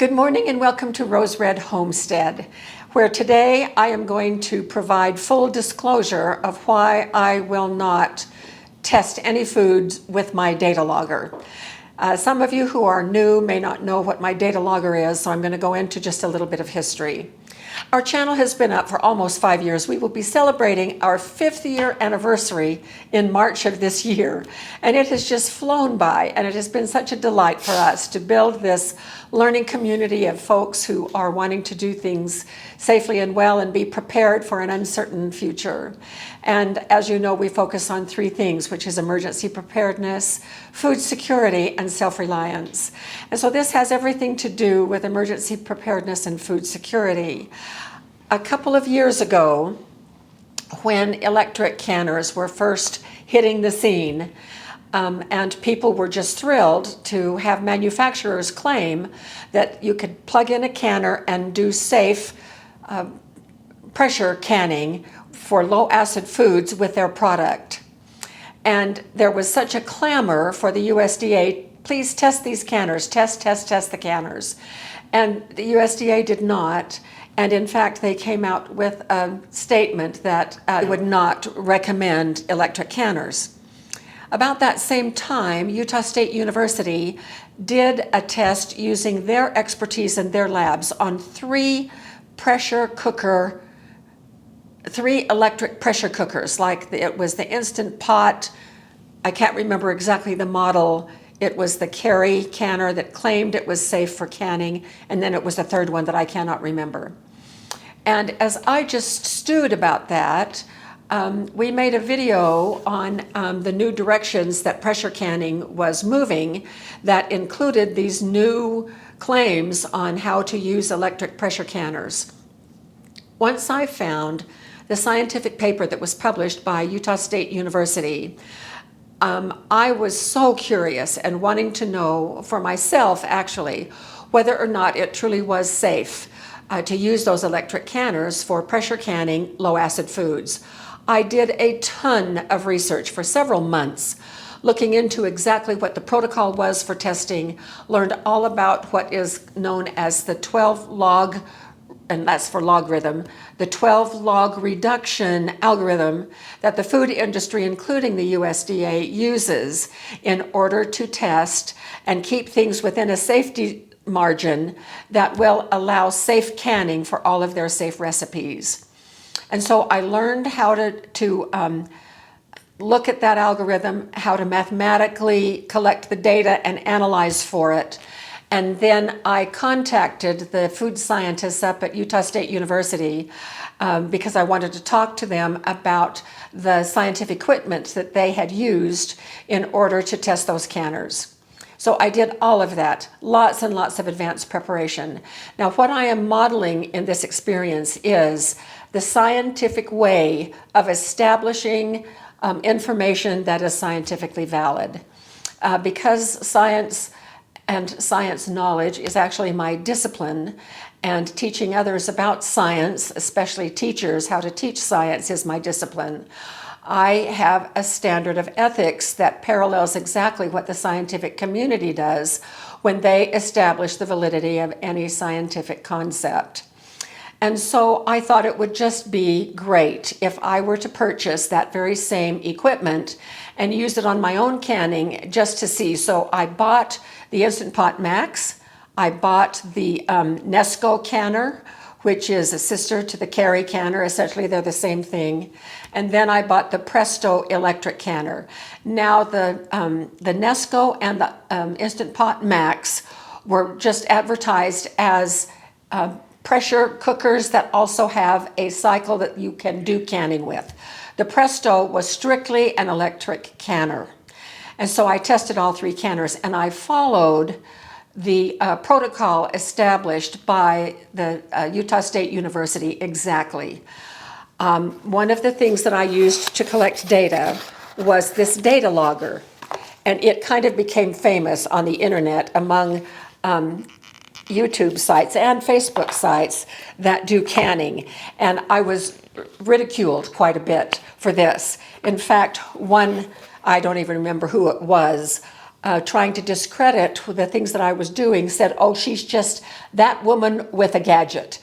Good morning and welcome to Rose Red Homestead, where today I am going to provide full disclosure of why I will not test any foods with my data logger. Some of you who are new may not know what my data logger is, so I'm going to go into just a little bit of history. Our channel has been up for almost 5 years. We will be celebrating our 5th year anniversary in March of this year, and it has just flown by, and it has been such a delight for us to build this learning community of folks who are wanting to do things safely and well and be prepared for an uncertain future. And as you know, we focus on 3 things, which is emergency preparedness, food security, and self-reliance. And so this has everything to do with emergency preparedness and food security. A couple of years ago, when electric canners were first hitting the scene, and people were just thrilled to have manufacturers claim that you could plug in a canner and do safe pressure canning for low acid foods with their product. And there was such a clamor for the USDA, please test these canners, test the canners. And the USDA did not. And in fact, they came out with a statement that would not recommend electric canners. About that same time, Utah State University did a test using their expertise in their labs on 3 electric pressure cookers, like it was the Instant Pot. I can't remember exactly the model. It was the Carry canner that claimed it was safe for canning, and then it was the 3rd one that I cannot remember. And as I just stewed about that, we made a video on the new directions that pressure canning was moving that included these new claims on how to use electric pressure canners. Once I found the scientific paper that was published by Utah State University, I was so curious and wanting to know for myself, actually, whether or not it truly was safe to use those electric canners for pressure canning low acid foods. I did a ton of research for several months, looking into exactly what the protocol was for testing, learned all about what is known as the 12 log, and that's for logarithm, the 12 log reduction algorithm that the food industry, including the USDA, uses in order to test and keep things within a safety margin that will allow safe canning for all of their safe recipes. And so I learned how to look at that algorithm, how to mathematically collect the data and analyze for it. And then I contacted the food scientists up at Utah State University because I wanted to talk to them about the scientific equipment that they had used in order to test those canners. So I did all of that, lots and lots of advanced preparation. Now, what I am modeling in this experience is the scientific way of establishing information that is scientifically valid. Because science and science knowledge is actually my discipline, and teaching others about science, especially teachers, how to teach science is my discipline. I have a standard of ethics that parallels exactly what the scientific community does when they establish the validity of any scientific concept. And so I thought it would just be great if I were to purchase that very same equipment and use it on my own canning just to see. So I bought the Instant Pot Max. I bought the Nesco canner, which is a sister to the Carry canner. Essentially, they're the same thing. And then I bought the Presto electric canner. Now, the Nesco and the Instant Pot Max were just advertised as pressure cookers that also have a cycle that you can do canning with. The Presto was strictly an electric canner. And so I tested all 3 canners, and I followed the protocol established by the Utah State University exactly. One of the things that I used to collect data was this data logger, and it kind of became famous on the internet among YouTube sites and Facebook sites that do canning, and I was ridiculed quite a bit for this. In fact, I don't even remember who it was, trying to discredit the things that I was doing, said, oh, she's just that woman with a gadget.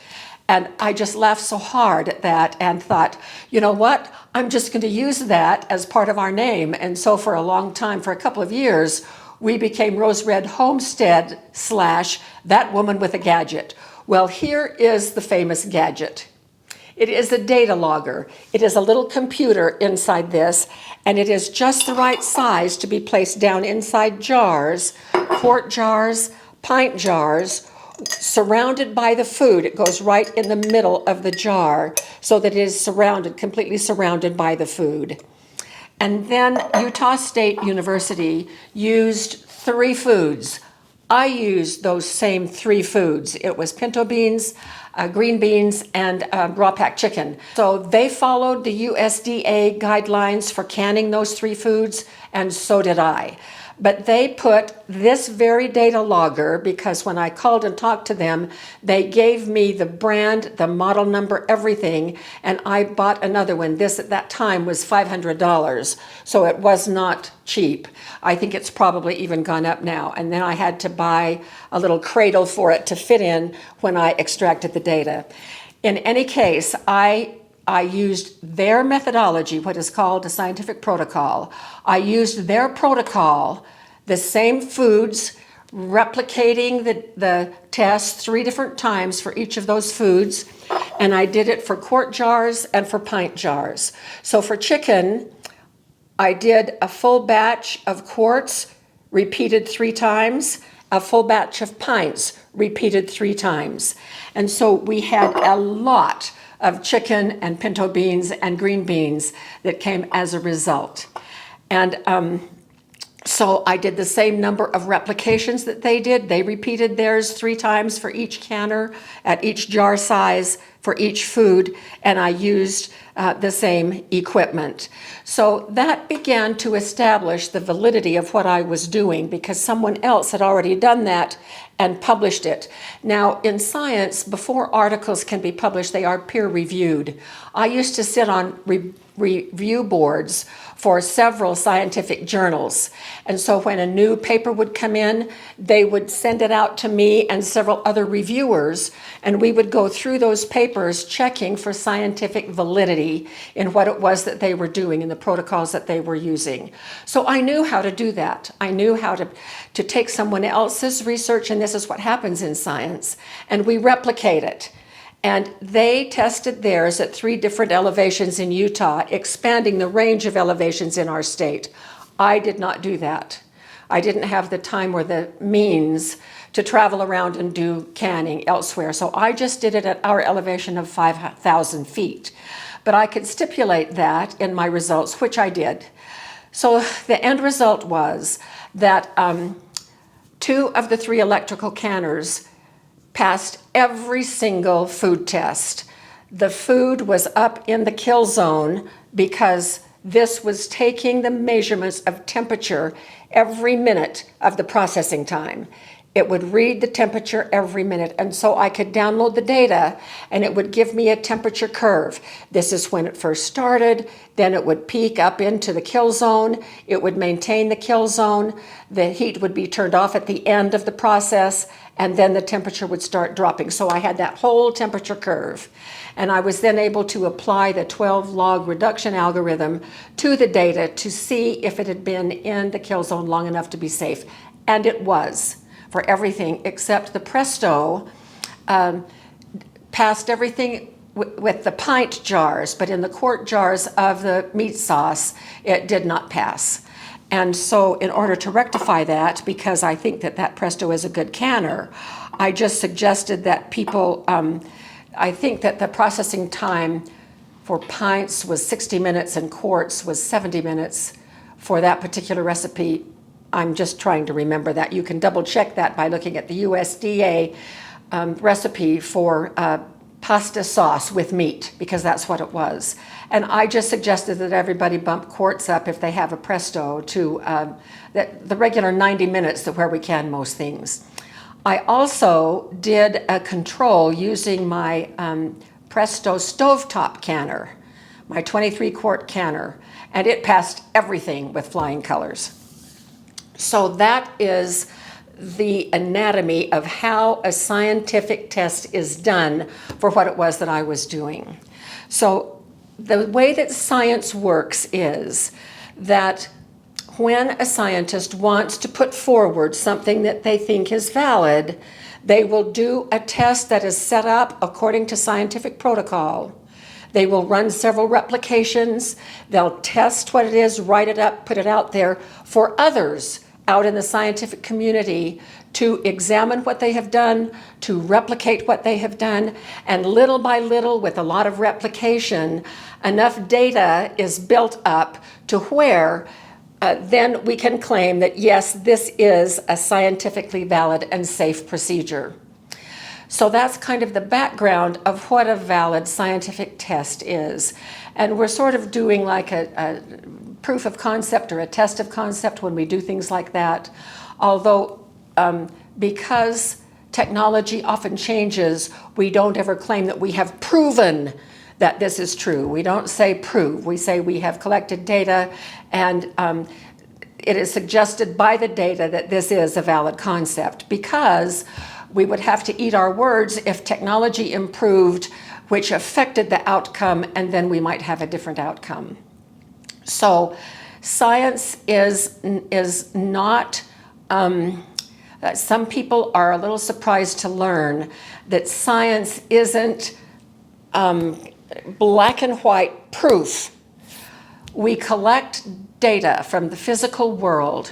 And I just laughed so hard at that and thought, you know what? I'm just going to use that as part of our name. And so for a long time, for a couple of years, we became Rose Red Homestead / that woman with a gadget. Well, here is the famous gadget. It is a data logger. It is a little computer inside this, and it is just the right size to be placed down inside jars, quart jars, pint jars, surrounded by the food. It goes right in the middle of the jar so that it is surrounded, completely surrounded by the food. And then Utah State University used 3 foods. I used those same 3 foods. It was pinto beans, green beans, and raw packed chicken. So they followed the USDA guidelines for canning those 3 foods, and so did I. But they put this very data logger, because when I called and talked to them, they gave me the brand, the model number, everything, and I bought another one. This at that time was $500, so it was not cheap. I think it's probably even gone up now. And then I had to buy a little cradle for it to fit in when I extracted the data. In any case, I used their methodology, what is called a scientific protocol. I used their protocol, the same foods, replicating the test 3 different times for each of those foods, and I did it for quart jars and for pint jars. So for chicken, I did a full batch of quarts, repeated 3 times, a full batch of pints, repeated 3 times. And so we had a lot of chicken and pinto beans and green beans that came as a result. And so I did the same number of replications that they did. They repeated theirs 3 times for each canner, at each jar size, for each food, and I used the same equipment. So that began to establish the validity of what I was doing, because someone else had already done that and published it. Now, in science, before articles can be published, they are peer-reviewed. I used to sit on review boards for several scientific journals. And so when a new paper would come in, they would send it out to me and several other reviewers, and we would go through those papers checking for scientific validity in what it was that they were doing and the protocols that they were using. So I knew how to do that. I knew how to take someone else's research, and this is what happens in science, and we replicate it. And they tested theirs at 3 different elevations in Utah, expanding the range of elevations in our state. I did not do that. I didn't have the time or the means to travel around and do canning elsewhere. So I just did it at our elevation of 5,000 feet. But I could stipulate that in my results, which I did. So the end result was that 2 of the 3 electrical canners passed every single food test. The food was up in the kill zone because this was taking the measurements of temperature every minute of the processing time. It would read the temperature every minute, and so I could download the data and it would give me a temperature curve. This is when it first started, then it would peak up into the kill zone, it would maintain the kill zone, the heat would be turned off at the end of the process, and then the temperature would start dropping. So I had that whole temperature curve. And I was then able to apply the 12 log reduction algorithm to the data to see if it had been in the kill zone long enough to be safe. And it was, for everything except the Presto passed everything with the pint jars, but in the quart jars of the meat sauce, it did not pass. And so in order to rectify that, because I think that that Presto is a good canner, I just suggested that people, I think that the processing time for pints was 60 minutes and quarts was 70 minutes for that particular recipe. I'm just trying to remember that. You can double check that by looking at the USDA recipe for pasta sauce with meat, because that's what it was. And I just suggested that everybody bump quarts up if they have a Presto to the regular 90 minutes where we can most things. I also did a control using my Presto stovetop canner, my 23 quart canner, and it passed everything with flying colors. So that is the anatomy of how a scientific test is done for what it was that I was doing. So the way that science works is that when a scientist wants to put forward something that they think is valid, they will do a test that is set up according to scientific protocol. They will run several replications. They'll test what it is, write it up, put it out there for others out in the scientific community to examine what they have done, to replicate what they have done, and little by little, with a lot of replication, enough data is built up to where then we can claim that, yes, this is a scientifically valid and safe procedure. So that's kind of the background of what a valid scientific test is. And we're sort of doing like a proof of concept or a test of concept when we do things like that. Although because technology often changes, we don't ever claim that we have proven that this is true. We don't say prove. We say we have collected data, and it is suggested by the data that this is a valid concept, because we would have to eat our words if technology improved, which affected the outcome, and then we might have a different outcome. So science is not, some people are a little surprised to learn that science isn't black and white proof. We collect data from the physical world,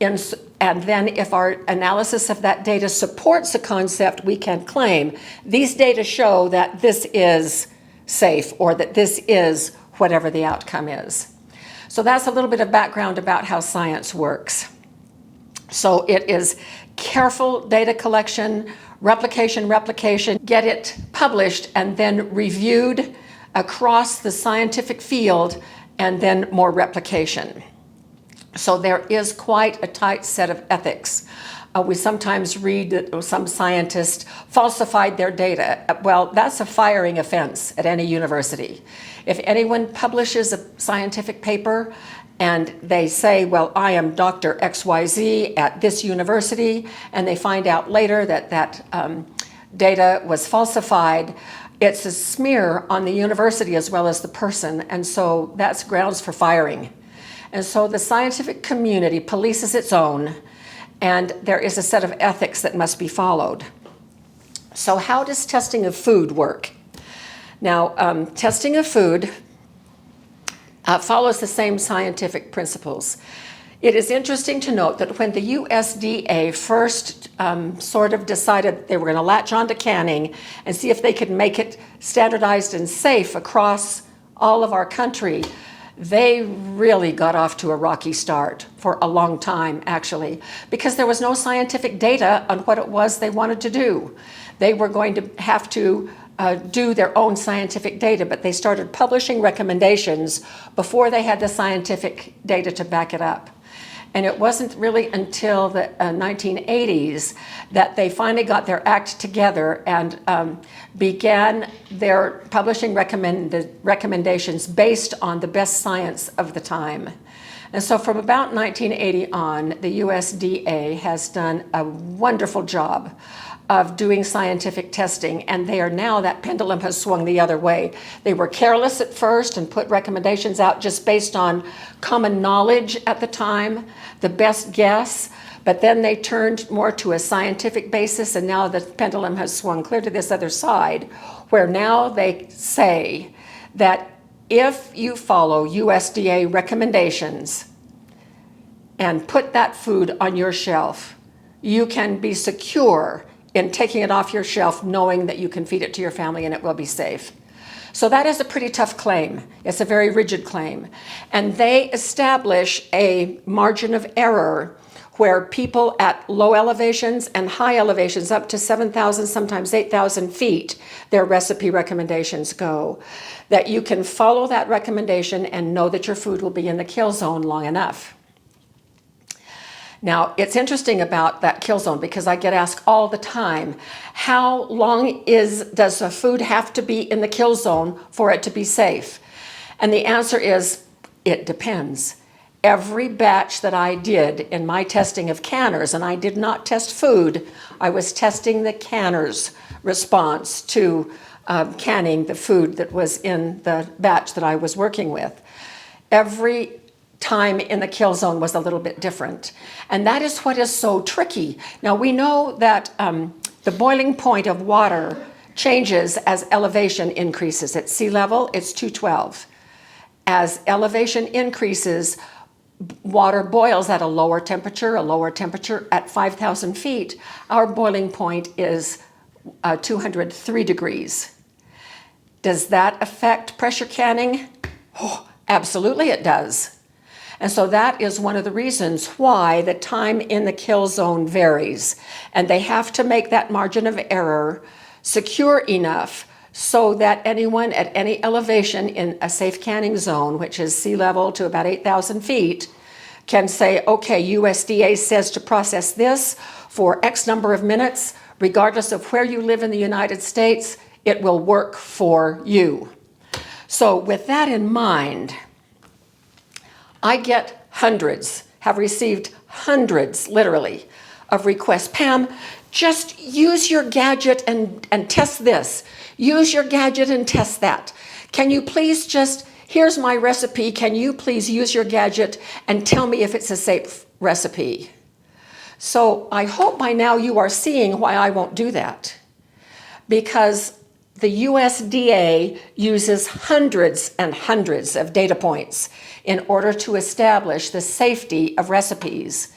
and then if our analysis of that data supports a concept, we can claim these data show that this is safe, or that this is whatever the outcome is. So that's a little bit of background about how science works. So it is careful data collection, replication, get it published and then reviewed across the scientific field, and then more replication. So there is quite a tight set of ethics. We sometimes read that some scientist falsified their data. Well, that's a firing offense at any university. If anyone publishes a scientific paper and they say, well, I am Dr. XYZ at this university, and they find out later that that data was falsified, it's a smear on the university as well as the person, and so that's grounds for firing. And so the scientific community polices its own, and there is a set of ethics that must be followed. So how does testing of food work? Now, testing of food follows the same scientific principles. It is interesting to note that when the USDA first sort of decided they were going to latch on to canning and see if they could make it standardized and safe across all of our country, they really got off to a rocky start for a long time, actually, because there was no scientific data on what it was they wanted to do. They were going to have to do their own scientific data, but they started publishing recommendations before they had the scientific data to back it up. And it wasn't really until the 1980s that they finally got their act together and began their publishing recommendations based on the best science of the time. And so from about 1980 on, the USDA has done a wonderful job of doing scientific testing, and they are now, that pendulum has swung the other way. They were careless at first and put recommendations out just based on common knowledge at the time, the best guess, but then they turned more to a scientific basis, and now the pendulum has swung clear to this other side, where now they say that if you follow USDA recommendations and put that food on your shelf, you can be secure in taking it off your shelf, knowing that you can feed it to your family and it will be safe. So that is a pretty tough claim. It's a very rigid claim. And they establish a margin of error where people at low elevations and high elevations, up to 7,000, sometimes 8,000 feet, their recipe recommendations go. That you can follow that recommendation and know that your food will be in the kill zone long enough. Now, it's interesting about that kill zone because I get asked all the time, how long does a food have to be in the kill zone for it to be safe? And the answer is, it depends. every batch that I did in my testing of canners, and I did not test food, I was testing the canner's response to canning the food that was in the batch that I was working with. Every time in the kill zone was a little bit different. And that is what is so tricky. Now we know that the boiling point of water changes as elevation increases. At sea level, it's 212. As elevation increases, water boils at a lower temperature at 5,000 feet. Our boiling point is 203 degrees. Does that affect pressure canning? Oh, absolutely it does. And so that is one of the reasons why the time in the kill zone varies. And they have to make that margin of error secure enough so that anyone at any elevation in a safe canning zone, which is sea level to about 8,000 feet, can say, okay, USDA says to process this for X number of minutes, regardless of where you live in the United States, it will work for you. So with that in mind, I get hundreds, have received hundreds, literally, of requests. Pam, just use your gadget and test this. Use your gadget and test that. Can you please just, here's my recipe, can you please use your gadget and tell me if it's a safe recipe? So I hope by now you are seeing why I won't do that. Because the USDA uses hundreds and hundreds of data points in order to establish the safety of recipes.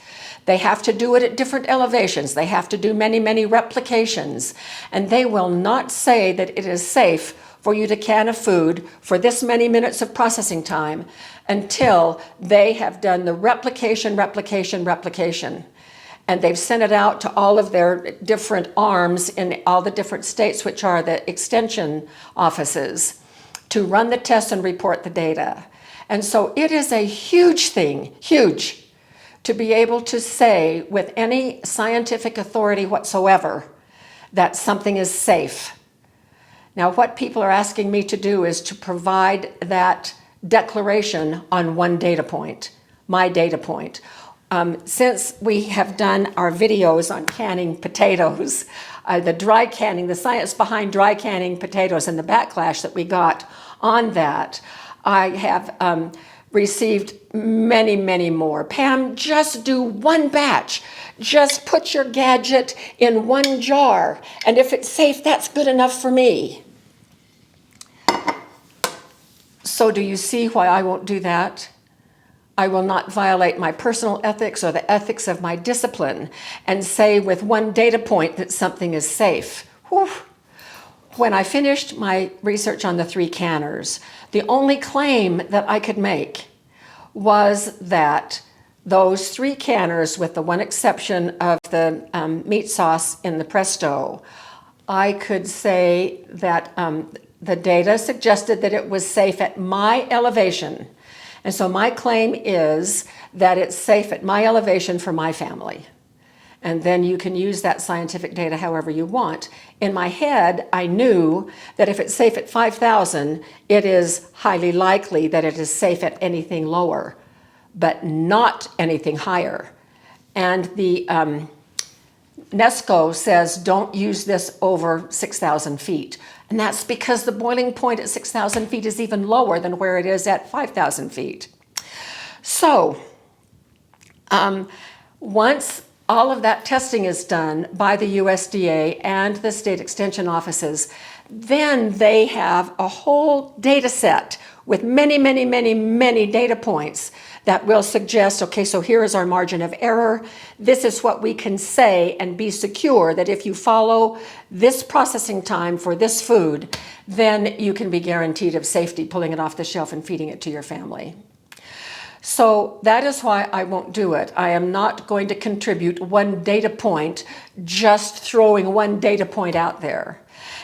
They have to do it at different elevations. They have to do many, many replications. And they will not say that it is safe for you to can a food for this many minutes of processing time until they have done the replication. And they've sent it out to all of their different arms in all the different states, which are the extension offices, to run the tests and report the data. And so it is a huge thing, huge, to be able to say with any scientific authority whatsoever that something is safe. Now, what people are asking me to do is to provide that declaration on one data point, my data point. Since we have done our videos on canning potatoes, the dry canning, the science behind dry canning potatoes and the backlash that we got on that, I have received many, many more. Pam, just do one batch. Just put your gadget in one jar, and if it's safe, that's good enough for me. So do you see why I won't do that? I will not violate my personal ethics or the ethics of my discipline and say with one data point that something is safe. Whew. When I finished my research on the 3 canners, the only claim that I could make was that those 3 canners, with the one exception of the meat sauce in the Presto, I could say that the data suggested that it was safe at my elevation. And so my claim is that it's safe at my elevation for my family. And then you can use that scientific data however you want. In my head, I knew that if it's safe at 5,000, it is highly likely that it is safe at anything lower, but not anything higher. And the NESCO says don't use this over 6,000 feet. And that's because the boiling point at 6,000 feet is even lower than where it is at 5,000 feet. So once all of that testing is done by the USDA and the state extension offices, then they have a whole data set with many, many, many, many data points that will suggest, okay, so here is our margin of error. This is what we can say and be secure that if you follow this processing time for this food, then you can be guaranteed of safety pulling it off the shelf and feeding it to your family. So that is why I won't do it. I am not going to contribute one data point, just throwing one data point out there.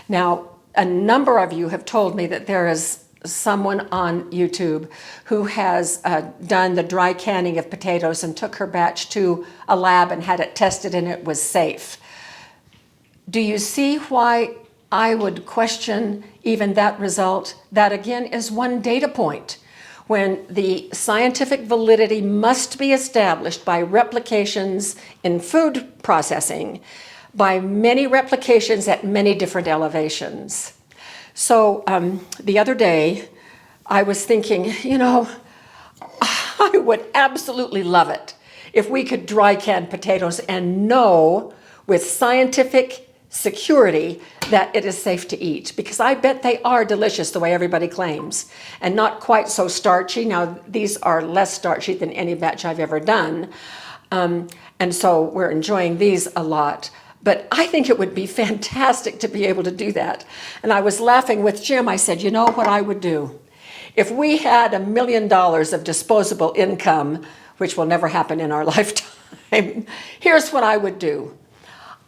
Now, a number of you have told me that there is someone on YouTube who has done the dry canning of potatoes and took her batch to a lab and had it tested and it was safe. Do you see why I would question even that result? That again is one data point. when the scientific validity must be established by replications in food processing, by many replications at many different elevations. So the other day, I was thinking, you know, I would absolutely love it if we could dry can potatoes and know with scientific security that it is safe to eat, because I bet they are delicious the way everybody claims, and not quite so starchy. Now, these are less starchy than any batch I've ever done, and so we're enjoying these a lot. But I think it would be fantastic to be able to do that. And I was laughing with Jim. I said, you know what I would do? If we had $1 million of disposable income, which will never happen in our lifetime, here's what I would do.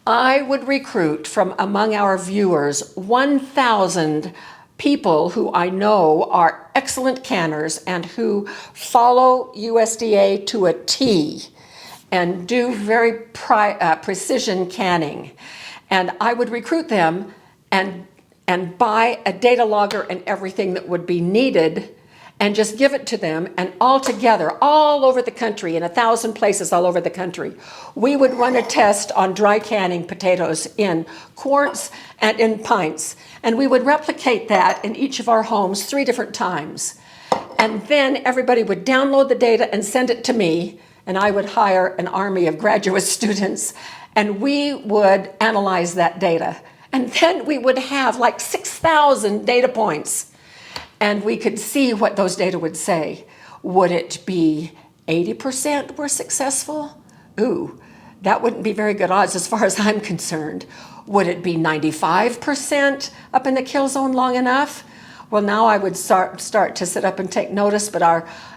I would recruit from among our viewers 1,000 people who I know are excellent canners and who follow USDA to a T and do very precision canning. And I would recruit them and buy a data logger and everything that would be needed and just give it to them, and all together, all over the country, in 1,000 places all over the country, we would run a test on dry canning potatoes in quarts and in pints. And we would replicate that in each of our homes 3 different times. And then everybody would download the data and send it to me, and I would hire an army of graduate students, and we would analyze that data. And then we would have like 6,000 data points, and we could see what those data would say. Would it be 80% were successful? Ooh, that wouldn't be very good odds as far as I'm concerned. Would it be 95% up in the kill zone long enough? Well, now I would start to sit up and take notice, but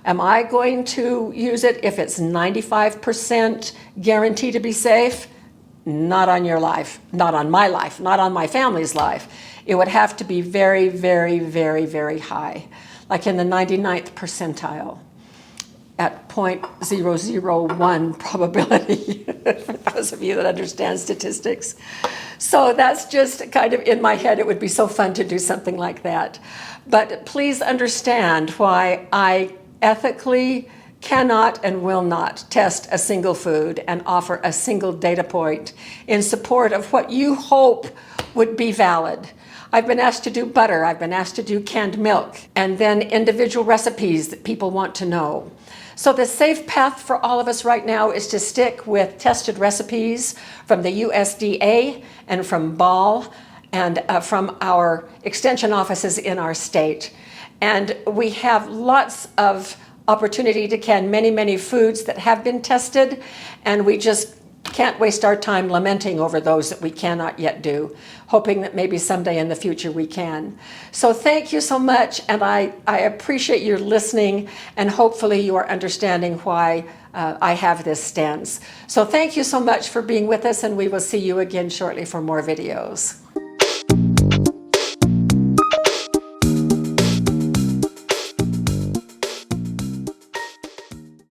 am I going to use it if it's 95% guarantee to be safe? Not on your life, not on my life, not on my family's life. It would have to be very, very, very, very high, like in the 99th percentile at 0.001 probability, for those of you that understand statistics. So that's just kind of in my head. It would be so fun to do something like that. But please understand why I ethically cannot and will not test a single food and offer a single data point in support of what you hope would be valid. I've been asked to do butter, I've been asked to do canned milk, and then individual recipes that people want to know. So the safe path for all of us right now is to stick with tested recipes from the USDA and from BAL and from our extension offices in our state. And we have lots of opportunity to can many, many foods that have been tested, and we just can't waste our time lamenting over those that we cannot yet do, hoping that maybe someday in the future we can. So thank you so much, and I appreciate your listening, and hopefully you are understanding why I have this stance. So thank you so much for being with us, and we will see you again shortly for more videos.